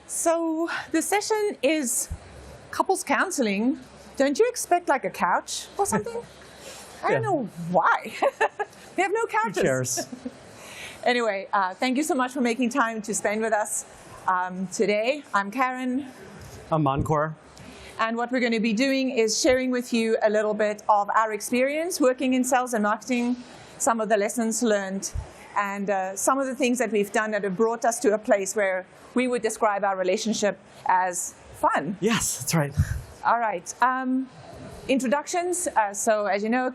So the session is couples counseling. Don't you expect like a couch or something? I don't know why. We have no couches. 2 chairs. Anyway, thank you so much for making time to spend with us today. I'm Karen. I'm Encore. And what we're going to be doing is sharing with you a little bit of our experience working in sales and marketing, some of the lessons learned, and some of the things that we've done that have brought us to a place where we would describe our relationship as fun. Yes, that's right. All right. Introductions. So as you know,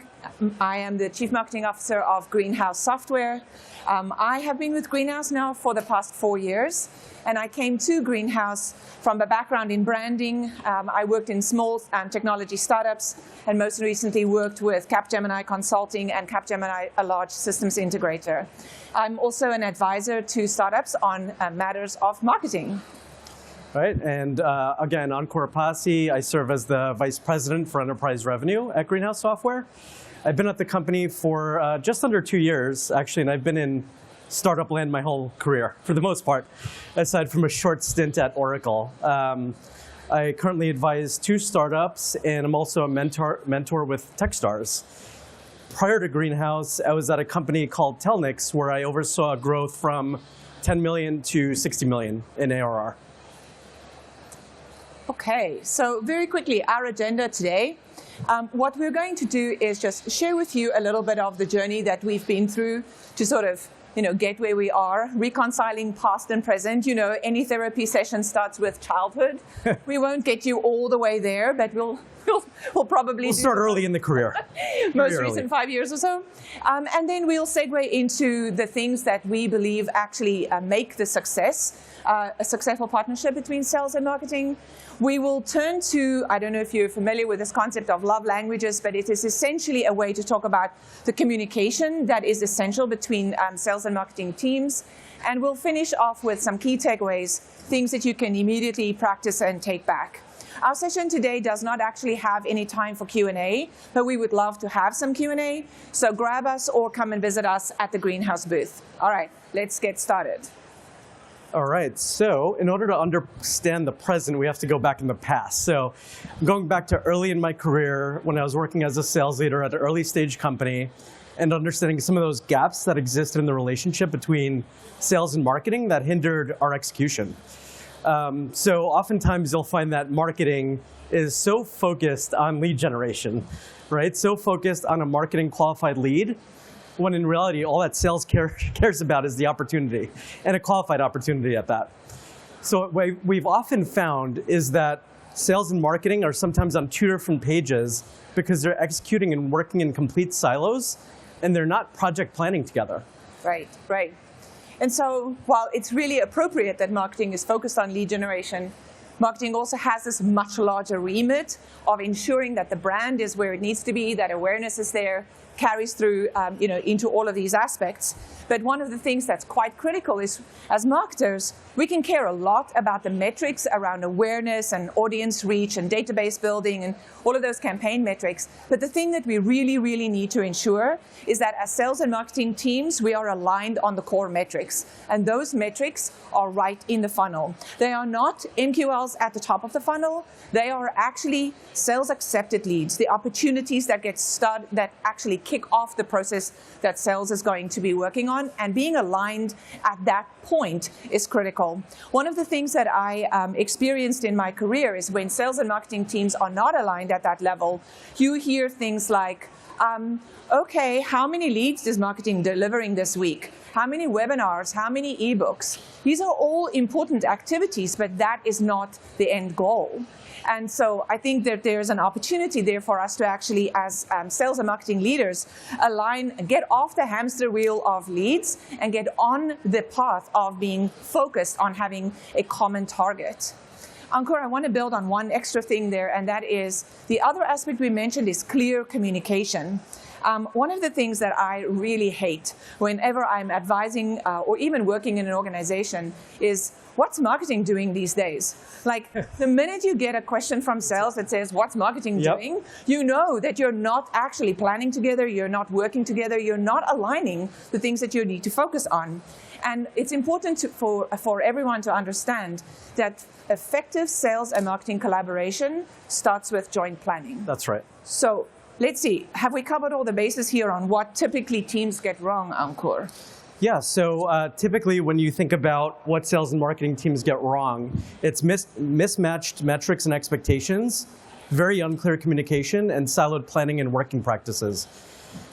I am the Chief Marketing Officer of Greenhouse Software. I have been with Greenhouse now for the past 4 years, and I came to Greenhouse from a background in branding. I worked in small technology startups, and most recently worked with Capgemini Consulting and Capgemini, a large systems integrator. I'm also an advisor to startups on matters of marketing. Right, and again, Encore Pasi, I serve as the Vice President for Enterprise Revenue at Greenhouse Software. I've been at the company for just under 2 years, actually, and I've been in startup land my whole career, for the most part, aside from a short stint at Oracle. I currently advise 2 startups, and I'm also a mentor with Techstars. Prior to Greenhouse, I was at a company called Telnix, where I oversaw growth from 10 million to 60 million in ARR. Okay, so very quickly, our agenda today. What we're going to do is just share with you a little bit of the journey that we've been through to sort of, get where we are, reconciling past and present. Any therapy session starts with childhood. We won't get you all the way there, but we'll probably We'll start early in the career. Most recent 5 years or so. And then we'll segue into the things that we believe actually make the success, a successful partnership between sales and marketing. We will turn to, I don't know if you're familiar with this concept of love languages, but it is essentially a way to talk about the communication that is essential between sales and marketing teams. And we'll finish off with some key takeaways, things that you can immediately practice and take back. Our session today does not actually have any time for Q&A, but we would love to have some Q&A. So grab us or come and visit us at the Greenhouse booth. All right, let's get started. All right, so in order to understand the present, we have to go back in the past. So I'm going back to early in my career when I was working as a sales leader at an early stage company and understanding some of those gaps that existed in the relationship between sales and marketing that hindered our execution. So oftentimes you'll find that marketing is so focused on lead generation, right? So focused on a marketing qualified lead, when in reality, all that sales cares about is the opportunity, and a qualified opportunity at that. So what we've often found is that sales and marketing are sometimes on 2 different pages because they're executing and working in complete silos, and they're not project planning together. Right, right. And so while it's really appropriate that marketing is focused on lead generation, marketing also has this much larger remit of ensuring that the brand is where it needs to be, that awareness is there, carries through into all of these aspects. But one of the things that's quite critical is, as marketers, we can care a lot about the metrics around awareness and audience reach and database building and all of those campaign metrics. But the thing that we really, really need to ensure is that as sales and marketing teams, we are aligned on the core metrics. And those metrics are right in the funnel. They are not MQLs at the top of the funnel. They are actually sales accepted leads, the opportunities that get started, that actually kick off the process that sales is going to be working on, and being aligned at that point is critical. One of the things that I experienced in my career is when sales and marketing teams are not aligned at that level, you hear things like, okay, how many leads is marketing delivering this week? How many webinars? How many ebooks? These are all important activities, but that is not the end goal. And so I think that there's an opportunity there for us to actually, as sales and marketing leaders, get off the hamster wheel of leads and get on the path of being focused on having a common target. Encore, I want to build on one extra thing there, and that is the other aspect we mentioned is clear communication. One of the things that I really hate whenever I'm advising or even working in an organization is, what's marketing doing these days? Like, the minute you get a question from sales that says, what's marketing doing? You know that you're not actually planning together, you're not working together, you're not aligning the things that you need to focus on. And it's important for everyone to understand that effective sales and marketing collaboration starts with joint planning. That's right. So let's see, have we covered all the bases here on what typically teams get wrong, Ankur? Yeah, so typically when you think about what sales and marketing teams get wrong, it's mismatched metrics and expectations, very unclear communication, and siloed planning and working practices.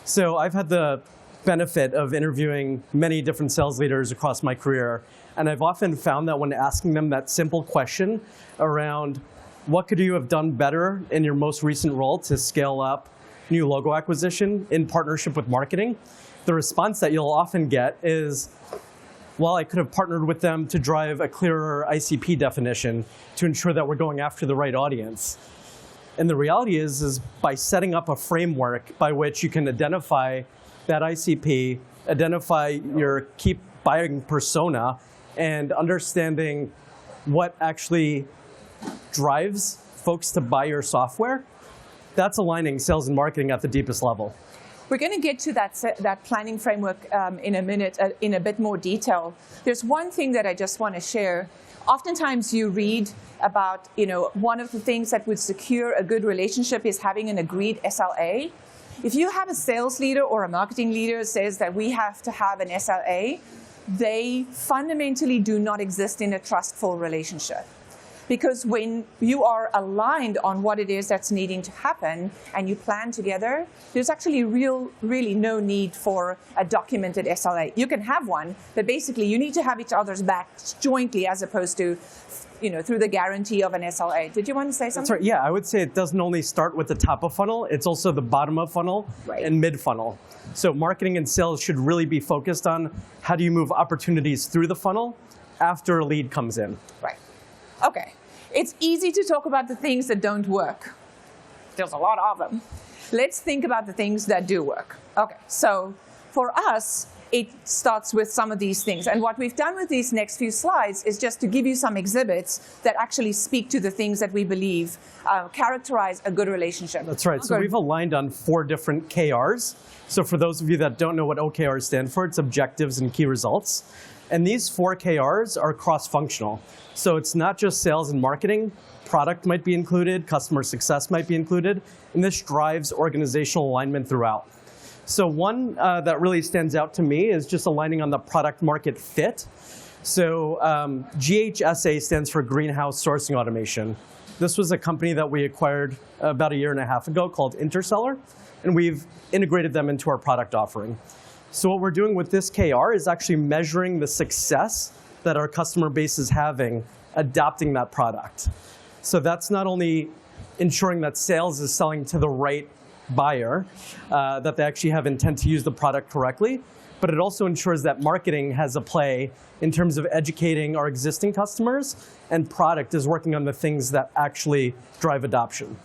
So I've had the benefit of interviewing many different sales leaders across my career, and I've often found that when asking them that simple question around what could you have done better in your most recent role to scale up new logo acquisition in partnership with marketing, the response that you'll often get is, well, I could have partnered with them to drive a clearer ICP definition to ensure that we're going after the right audience. And the reality is by setting up a framework by which you can identify that ICP, identify your key buying persona, and understanding what actually drives folks to buy your software, that's aligning sales and marketing at the deepest level. We're going to get to that planning framework in a minute in a bit more detail. There's one thing that I just want to share. Oftentimes you read about, one of the things that would secure a good relationship is having an agreed SLA. If you have a sales leader or a marketing leader says that we have to have an SLA, they fundamentally do not exist in a trustful relationship. Because when you are aligned on what it is that's needing to happen and you plan together, there's actually really no need for a documented SLA. You can have one, but basically you need to have each other's backs jointly as opposed to through the guarantee of an SLA. Did you want to say something? That's right. Yeah, I would say it doesn't only start with the top of funnel, it's also the bottom of funnel and mid funnel. So marketing and sales should really be focused on how do you move opportunities through the funnel after a lead comes in. Right. Okay. It's easy to talk about the things that don't work. There's a lot of them. Let's think about the things that do work. Okay, so for us, it starts with some of these things. And what we've done with these next few slides is just to give you some exhibits that actually speak to the things that we believe characterize a good relationship. That's right. So we've aligned on 4 different KRs. So for those of you that don't know what OKRs stand for, it's objectives and key results. And these 4 KRs are cross-functional. So it's not just sales and marketing. Product might be included, customer success might be included, and this drives organizational alignment throughout. So one that really stands out to me is just aligning on the product market fit. So GHSA stands for Greenhouse Sourcing Automation. This was a company that we acquired about 1.5 years ago called Interseller, and we've integrated them into our product offering. So what we're doing with this KR is actually measuring the success that our customer base is having adopting that product. So that's not only ensuring that sales is selling to the right buyer, that they actually have intent to use the product correctly, but it also ensures that marketing has a play in terms of educating our existing customers, and product is working on the things that actually drive adoption.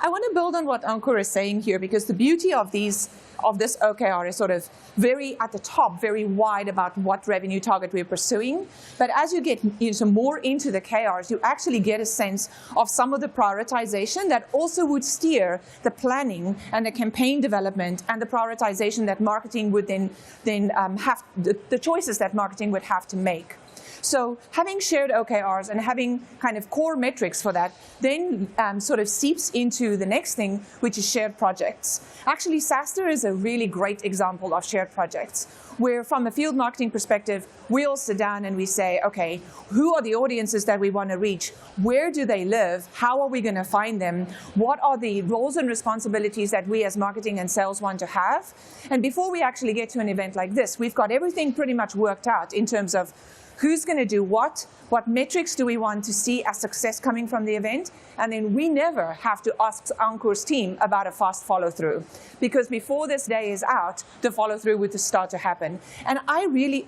I want to build on what Ankur is saying here, because the beauty of this OKR is sort of very at the top, very wide about what revenue target we're pursuing. But as you get more into the KRs, you actually get a sense of some of the prioritization that also would steer the planning and the campaign development and the prioritization that marketing would then have, the choices that marketing would have to make. So having shared OKRs and having kind of core metrics for that then sort of seeps into the next thing, which is shared projects. Actually, SaaStr is a really great example of shared projects, where from a field marketing perspective, we all sit down and we say, okay, who are the audiences that we want to reach? Where do they live? How are we going to find them? What are the roles and responsibilities that we as marketing and sales want to have? And before we actually get to an event like this, we've got everything pretty much worked out in terms of who's going to do what metrics do we want to see as success coming from the event, and then we never have to ask Ankur's team about a fast follow-through, because before this day is out, the follow-through would start to happen. And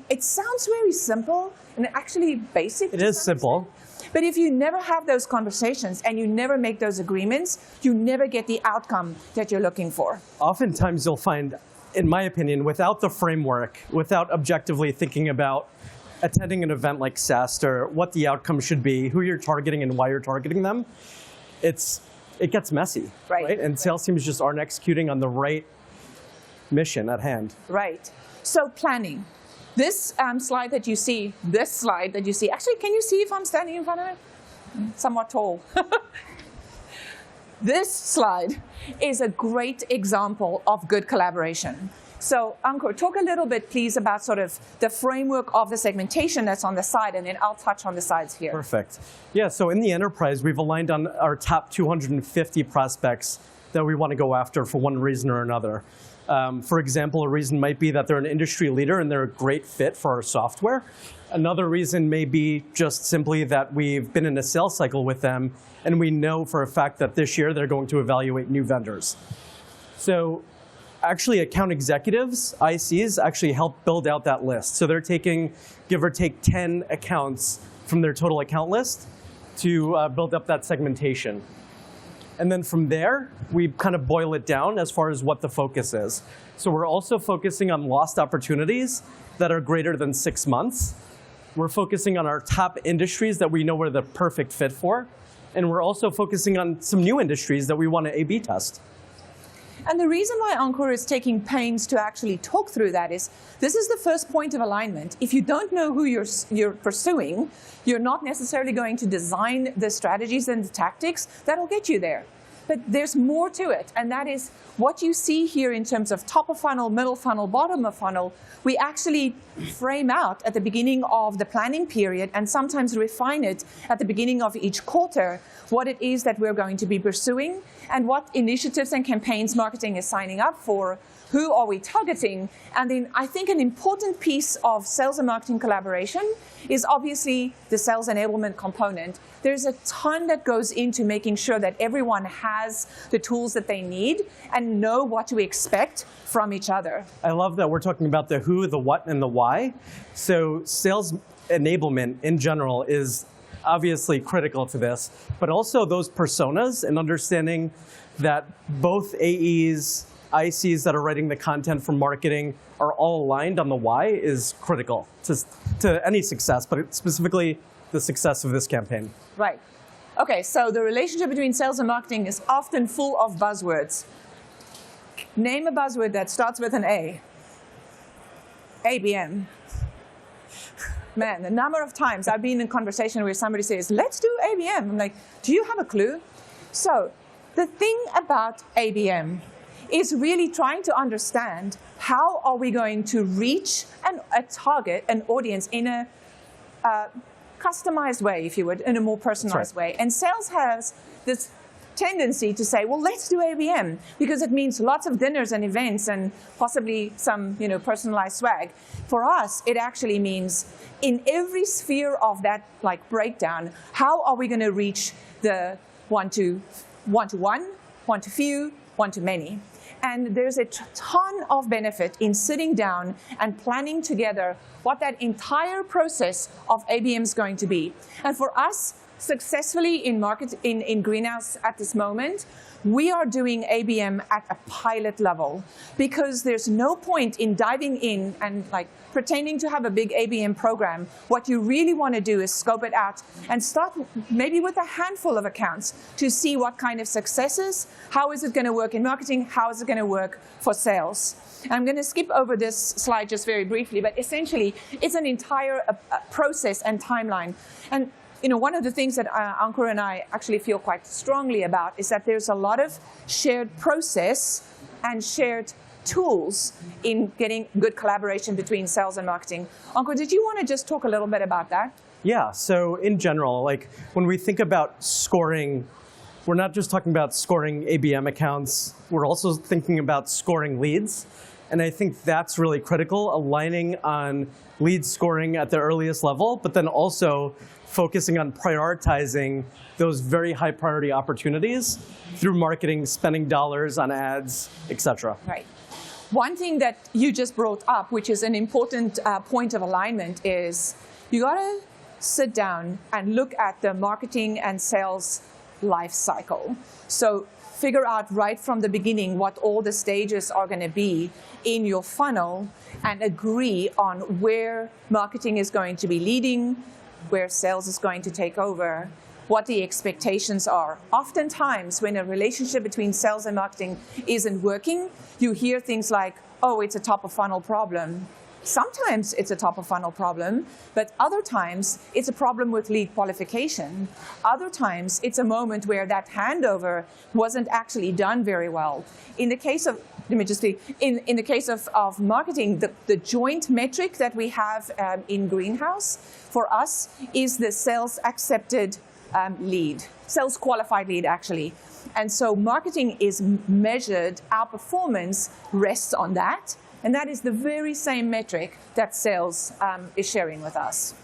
it sounds very simple and actually basic. It is simple. But if you never have those conversations and you never make those agreements, you never get the outcome that you're looking for. Oftentimes you'll find, in my opinion, without the framework, without objectively thinking about attending an event like SaaStr, what the outcome should be, who you're targeting and why you're targeting them, it gets messy, right? And sales teams just aren't executing on the right mission at hand. Right. So planning. This slide that you see, actually, can you see if I'm standing in front of it? Somewhat tall. This slide is a great example of good collaboration. So Ankur, talk a little bit, please, about sort of the framework of the segmentation that's on the side, and then I'll touch on the sides here. Perfect. Yeah, so in the enterprise, we've aligned on our top 250 prospects that we want to go after for one reason or another. For example, a reason might be that they're an industry leader and they're a great fit for our software. Another reason may be just simply that we've been in a sales cycle with them and we know for a fact that this year they're going to evaluate new vendors. So actually account executives, ICs, actually help build out that list. So they're taking, give or take, 10 accounts from their total account list to build up that segmentation. And then from there, we kind of boil it down as far as what the focus is. So we're also focusing on lost opportunities that are greater than 6 months. We're focusing on our top industries that we know we're the perfect fit for. And we're also focusing on some new industries that we want to A/B test. And the reason why Ankur is taking pains to actually talk through that is this is the first point of alignment. If you don't know who you're pursuing, you're not necessarily going to design the strategies and the tactics that'll get you there. But there's more to it, and that is what you see here in terms of top of funnel, middle funnel, bottom of funnel. We actually frame out at the beginning of the planning period and sometimes refine it at the beginning of each quarter what it is that we're going to be pursuing and what initiatives and campaigns marketing is signing up for, who are we targeting. And then I think an important piece of sales and marketing collaboration is obviously the sales enablement component. There's a ton that goes into making sure that everyone has the tools that they need and know what to expect from each other. I love that we're talking about the who, the what, and the why. So sales enablement in general is obviously critical to this, but also those personas and understanding that both AEs, ICs that are writing the content for marketing are all aligned on the why is critical to any success, but specifically the success of this campaign. Right. Okay, so the relationship between sales and marketing is often full of buzzwords. Name a buzzword that starts with an A. ABM. Man, the number of times I've been in conversation where somebody says, let's do ABM. I'm like, do you have a clue? So the thing about ABM is really trying to understand how are we going to reach a target, an audience in a customized way, if you would, in a more personalized way. And sales has this tendency to say, well, let's do ABM because it means lots of dinners and events and possibly some, personalized swag. For us, it actually means in every sphere of that breakdown, how are we going to reach the one-to-one, one-to-few, one-to-many? And there's a ton of benefit in sitting down and planning together what that entire process of ABM is going to be. And for us, successfully in Greenhouse at this moment, we are doing ABM at a pilot level because there's no point in diving in and pretending to have a big ABM program. What you really want to do is scope it out and start maybe with a handful of accounts to see what kind of successes, how is it going to work in marketing, how is it going to work for sales. I'm going to skip over this slide just very briefly, but essentially it's an entire process and timeline. And one of the things that Ankur and I actually feel quite strongly about is that there's a lot of shared process and shared tools in getting good collaboration between sales and marketing. Ankur, did you want to just talk a little bit about that? Yeah, so in general, when we think about scoring, we're not just talking about scoring ABM accounts, we're also thinking about scoring leads. And I think that's really critical, aligning on lead scoring at the earliest level, but then also focusing on prioritizing those very high priority opportunities through marketing, spending dollars on ads, et cetera. Right. One thing that you just brought up, which is an important point of alignment, is you got to sit down and look at the marketing and sales life cycle. So figure out right from the beginning what all the stages are going to be in your funnel and agree on where marketing is going to be leading, where sales is going to take over, what the expectations are. Oftentimes, when a relationship between sales and marketing isn't working, you hear things like, oh, it's a top of funnel problem. Sometimes it's a top of funnel problem, but other times it's a problem with lead qualification. Other times it's a moment where that handover wasn't actually done very well. In the case of, let me just see, in the case of marketing, the joint metric that we have in Greenhouse for us is the sales accepted lead, sales qualified lead actually. And so marketing is measured, our performance rests on that. And that is the very same metric that sales is sharing with us.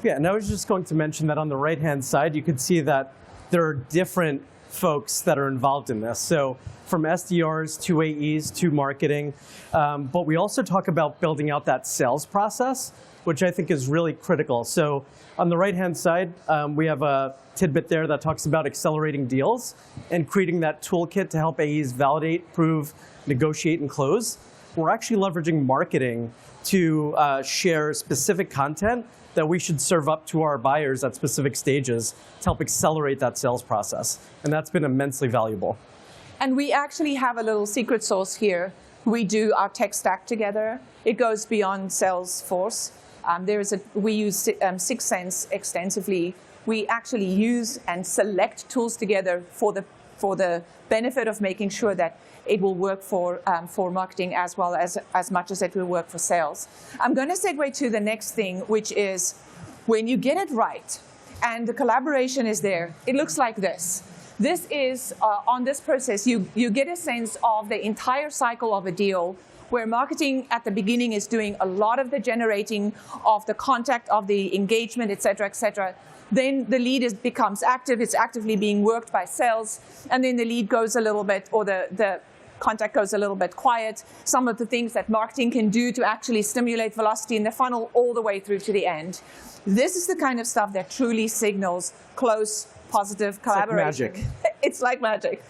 Yeah, and I was just going to mention that on the right-hand side, you can see that there are different folks that are involved in this. So from SDRs to AEs to marketing. But we also talk about building out that sales process, which I think is really critical. So on the right-hand side, we have a tidbit there that talks about accelerating deals and creating that toolkit to help AEs validate, prove, negotiate, and close. We're actually leveraging marketing to share specific content that we should serve up to our buyers at specific stages to help accelerate that sales process. And that's been immensely valuable. And we actually have a little secret sauce here. We do our tech stack together. It goes beyond Salesforce. We use 6 Sense extensively. We actually use and select tools together for the benefit of making sure that it will work for marketing as well as much as it will work for sales. I'm going to segue to the next thing, which is when you get it right and the collaboration is there, it looks like this. This is, on this process, you get a sense of the entire cycle of a deal where marketing at the beginning is doing a lot of the generating of the contact, of the engagement, et cetera, Then the lead becomes active, it's actively being worked by sales, and then the lead goes a little bit, or the contact goes a little bit quiet. Some of the things that marketing can do to actually stimulate velocity in the funnel all the way through to the end. This is the kind of stuff that truly signals close, positive collaboration. It's like magic. It's like magic.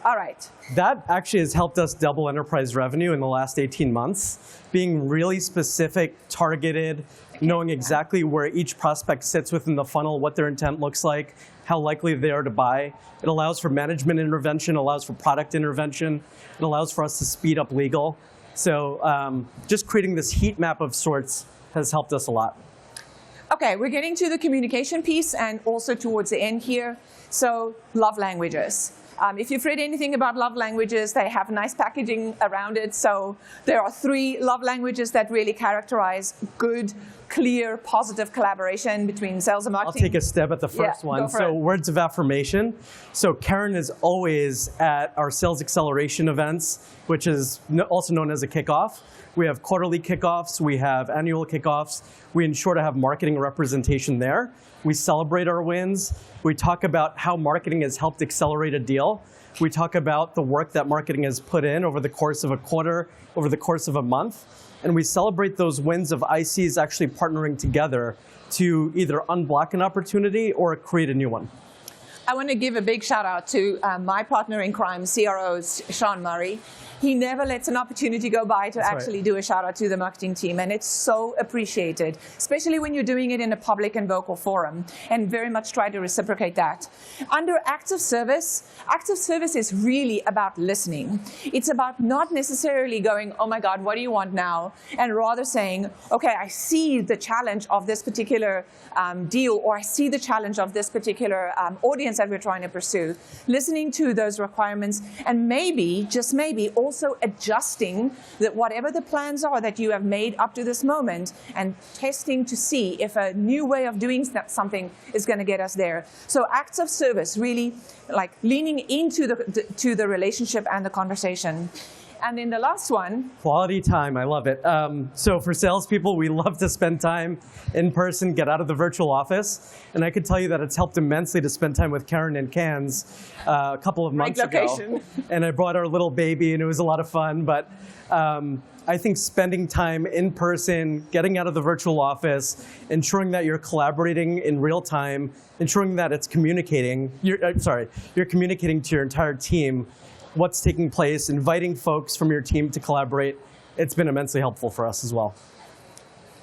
All right. That actually has helped us double enterprise revenue in the last 18 months, being really specific, targeted, knowing exactly where each prospect sits within the funnel, what their intent looks like, how likely they are to buy. It allows for management intervention, allows for product intervention. It allows for us to speed up legal. So just creating this heat map of sorts has helped us a lot. Okay, we're getting to the communication piece and also towards the end here. So love languages. If you've read anything about love languages, they have nice packaging around it. So there are 3 love languages that really characterize good, clear, positive collaboration between sales and marketing. I'll take a stab at the first one. So words of affirmation. So Karen is always at our sales acceleration events, which is also known as a kickoff. We have quarterly kickoffs. We have annual kickoffs. We ensure to have marketing representation there. We celebrate our wins. We talk about how marketing has helped accelerate a deal. We talk about the work that marketing has put in over the course of a quarter, over the course of a month. And we celebrate those wins of ICs actually partnering together to either unblock an opportunity or create a new one. I want to give a big shout out to my partner in crime, CRO Sean Murray. He never lets an opportunity go by to actually do a shout out to the marketing team, and it's so appreciated, especially when you're doing it in a public and vocal forum, and very much try to reciprocate that. Under active service is really about listening. It's about not necessarily going, oh my God, what do you want now? And rather saying, okay, I see the challenge of this particular deal, or I see the challenge of this particular audience that we're trying to pursue. Listening to those requirements, and maybe, just maybe, also adjusting that whatever the plans are that you have made up to this moment, and testing to see if a new way of doing something is going to get us there. So acts of service, really like leaning into the relationship and the conversation. And then the last one. Quality time, I love it. So for salespeople, we love to spend time in person, get out of the virtual office. And I could tell you that it's helped immensely to spend time with Karen in Cannes a couple of months ago. And I brought our little baby, and it was a lot of fun. But I think spending time in person, getting out of the virtual office, ensuring that you're collaborating in real time, ensuring that it's communicating, you're communicating to your entire team what's taking place, inviting folks from your team to collaborate. It's been immensely helpful for us as well.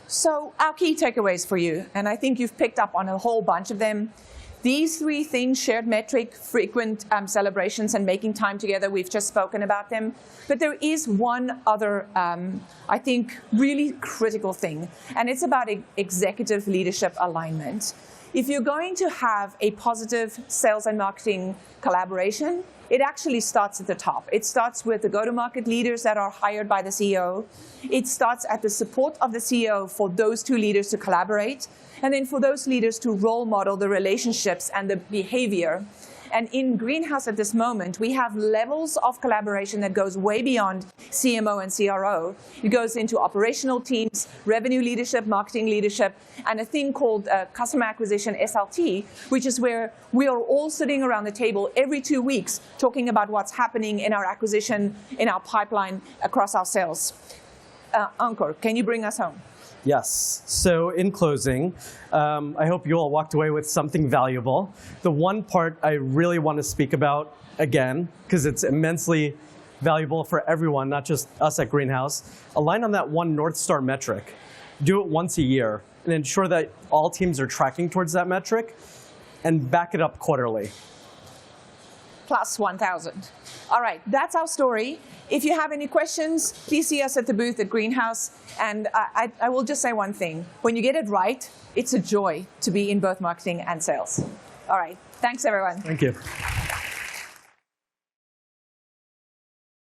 So our key takeaways for you, and I think you've picked up on a whole bunch of them. These three things, shared metric, frequent celebrations, and making time together, we've just spoken about them. But there is one other, I think, really critical thing, and it's about executive leadership alignment. If you're going to have a positive sales and marketing collaboration, it actually starts at the top. It starts with the go-to-market leaders that are hired by the CEO. It starts at the support of the CEO for those two leaders to collaborate, and then for those leaders to role model the relationships and the behavior. And in Greenhouse at this moment, we have levels of collaboration that goes way beyond CMO and CRO. It goes into operational teams, revenue leadership, marketing leadership, and a thing called customer acquisition, SLT, which is where we are all sitting around the table every 2 weeks talking about what's happening in our acquisition, in our pipeline, across our sales. Ankur, can you bring us home? Yes. So in closing, I hope you all walked away with something valuable. The one part I really want to speak about again, because it's immensely valuable for everyone, not just us at Greenhouse, align on that one North Star metric. Do it once a year and ensure that all teams are tracking towards that metric and back it up quarterly. Plus 1,000. All right, that's our story. If you have any questions, please see us at the booth at Greenhouse. And I will just say one thing. When you get it right, it's a joy to be in both marketing and sales. All right, thanks everyone. Thank you.